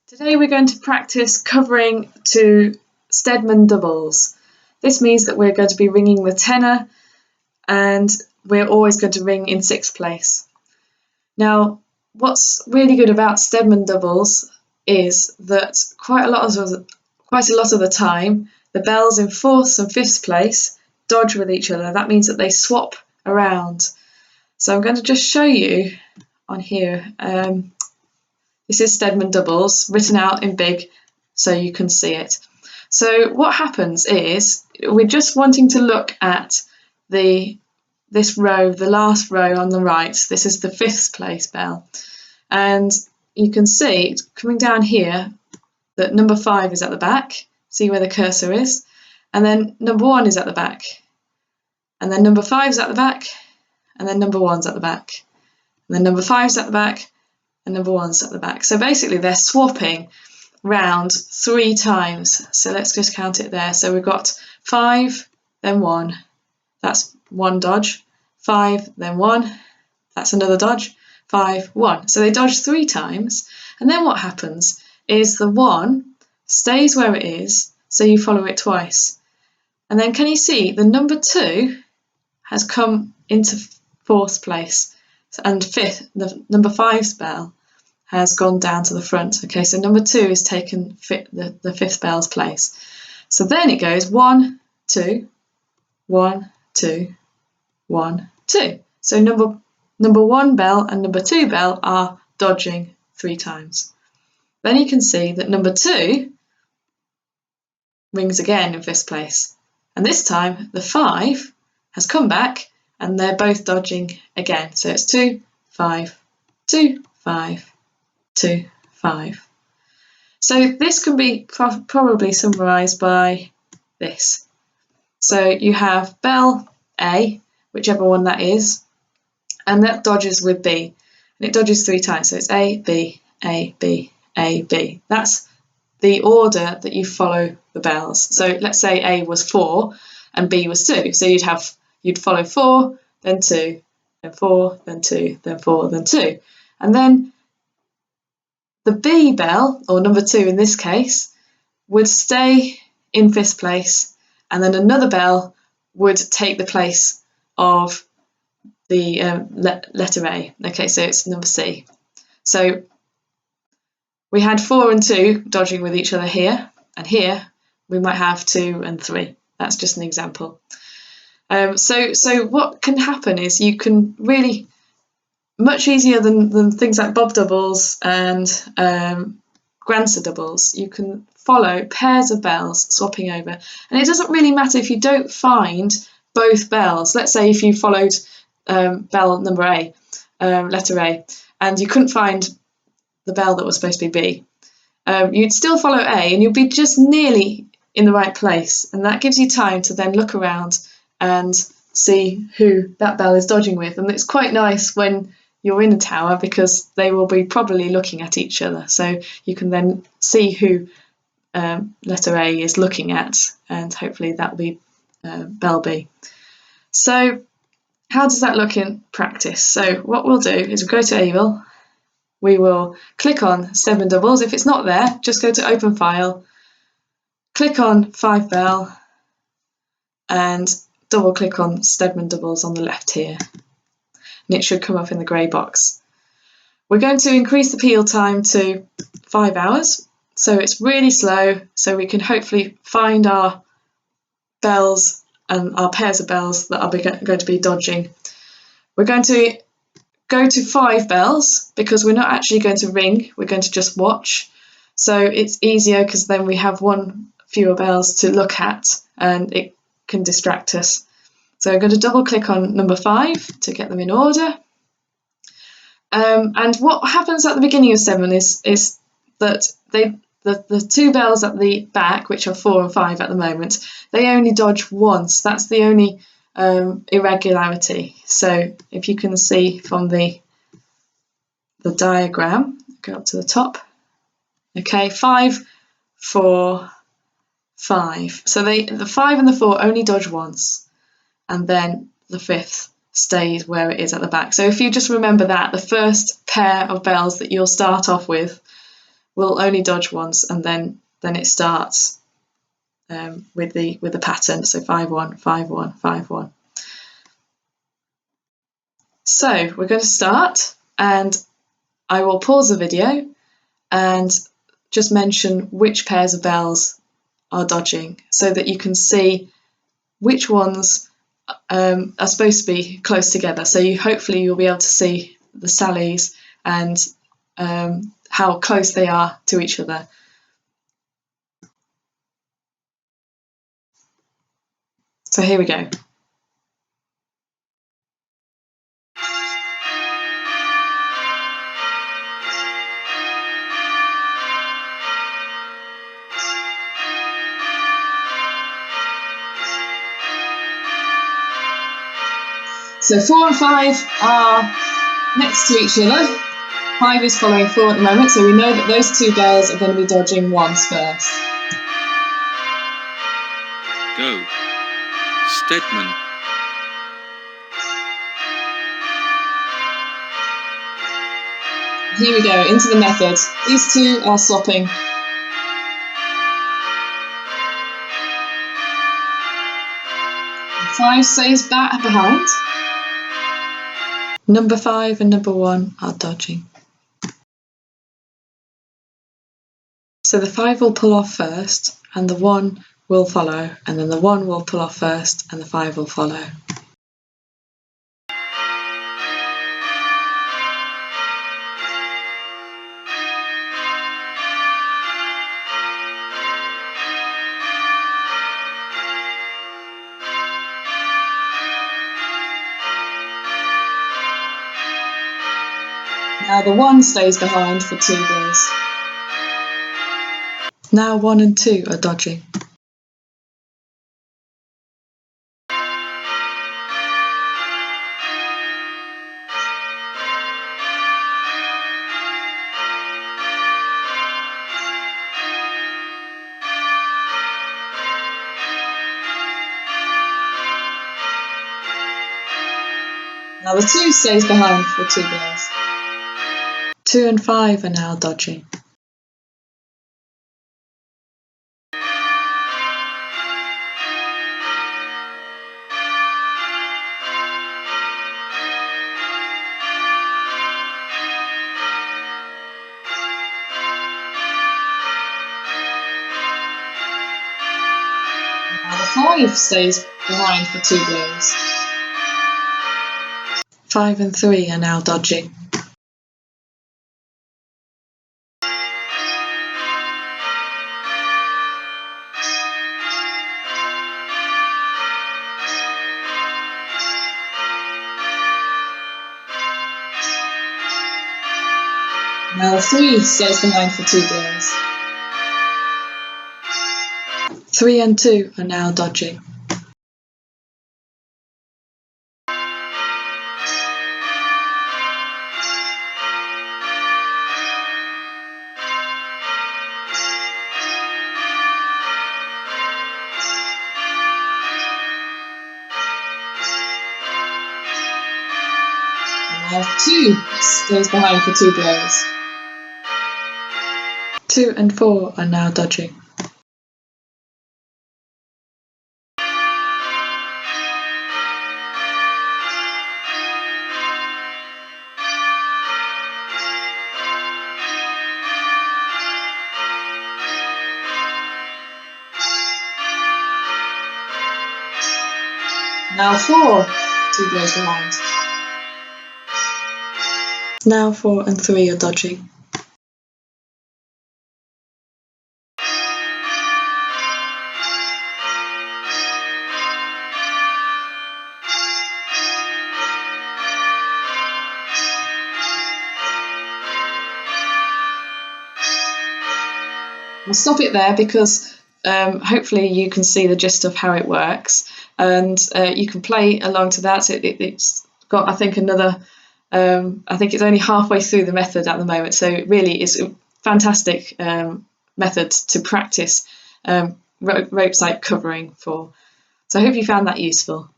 Today we're going to practice covering to Stedman doubles. This means that we're going to be ringing the tenor and we're always going to ring in sixth place. Now, what's really good about Stedman doubles is that quite a lot of the time the bells in fourth and fifth place dodge with each other. That means that they swap around. So I'm going to just show you on here. This is Stedman doubles, written out in big so you can see it. So what happens is we're just wanting to look at this row, the last row on the right. This is the fifth place bell. And you can see coming down here that number 5 is at the back. See where the cursor is? And then number 1 is at the back. And then number 5 is at the back. And then number 1's at the back. And then number 5's at the back. And number 1's at the back. So basically they're swapping round 3 times. So let's just count it there. So we've got 5, then 1. That's 1 dodge. 5, then 1. That's another dodge. 5, 1. So they dodge 3 times. And then what happens is the 1 stays where it is, so you follow it twice. And then can you see the number 2 has come into 4th place, and the number 5's bell has gone down to the front. Okay, so number 2 is taken the 5th bell's place. So then it goes 1, 2, 1, 2, 1, 2. So number 1 bell and number 2 bell are dodging 3 times. Then you can see that number 2 rings again in 5th place. And this time the 5 has come back and they're both dodging again. So it's 2, 5, 2, 5, 2, 5. So this can be probably summarised by this. So you have bell A, whichever one that is, and that dodges with B. And it dodges 3 times. So it's A, B, A, B, A, B. That's the order that you follow the bells. So let's say A was 4 and B was 2. So you'd follow 4, then 2, then 4, then 2, then 4, then 2. And then the B bell, or number 2 in this case, would stay in 5th place, and then another bell would take the place of the letter A. Okay, so it's number C. So we had 4 and 2 dodging with each other here, and here we might have 2 and 3. That's just an example. So what can happen is you can really, much easier than things like bob doubles and Grancer doubles, you can follow pairs of bells swapping over. And it doesn't really matter if you don't find both bells. Let's say if you followed bell number A, letter A, and you couldn't find the bell that was supposed to be B, you'd still follow A and you'll be just nearly in the right place. And that gives you time to then look around and see who that bell is dodging with. And it's quite nice when you're in a tower because they will be probably looking at each other. So you can then see who letter A is looking at, and hopefully that will be bell B. So how does that look in practice? So what we'll do is we'll go to Able. We will click on Stedman doubles. If it's not there, just go to Open File, click on 5 bell, and double click on Stedman doubles on the left here. And it should come up in the grey box. We're going to increase the peel time to 5 hours, so it's really slow, so we can hopefully find our bells and our pairs of bells that are going to be dodging. We're going to go to 5 bells because we're not actually going to ring, we're going to just watch. So it's easier because then we have 1 fewer bells to look at and it can distract us. So I'm going to double click on number 5 to get them in order. And what happens at the beginning of Stedman is that the 2 bells at the back, which are 4 and 5 at the moment, they only dodge once. That's the only irregularity. So if you can see from the diagram, go up to the top. Okay, 5, 4, 5. So the 5 and the 4 only dodge once, and then the 5th stays where it is at the back. So if you just remember that, the first pair of bells that you'll start off with will only dodge once, and then it starts with the pattern. So 5-1, 5-1, 5-1. So we're going to start, and I will pause the video and just mention which pairs of bells are dodging, so that you can see which ones are supposed to be close together. So hopefully you'll be able to see the sallies and how close they are to each other. So here we go. So 4 and 5 are next to each other. 5 is following 4 at the moment, so we know that those two bells are going to be dodging once first. Go. Stedman. Here we go, into the method. These two are swapping. And 5 stays back behind. Number 5 and number 1 are dodging. So the 5 will pull off first, and the 1 will follow, and then the 1 will pull off first, and the 5 will follow. Now the 1 stays behind for 2 blows. Now 1 and 2 are dodging. Now the 2 stays behind for 2 blows. 2 and 5 are now dodging. Now the 5 stays behind for 2 blows. 5 and 3 are now dodging. Now the 3 stays behind for 2 blows. 3 and 2 are now dodging. Now 2 stays behind for 2 blows. 2 and 4 are now dodging. Now 4, 2 blows behind. Now 4 and 3 are dodging. I'll stop it there because hopefully you can see the gist of how it works, and you can play along to that. It's got, I think, another, I think it's only halfway through the method at the moment, so it really is a fantastic method to practice ropesight covering for. So I hope you found that useful.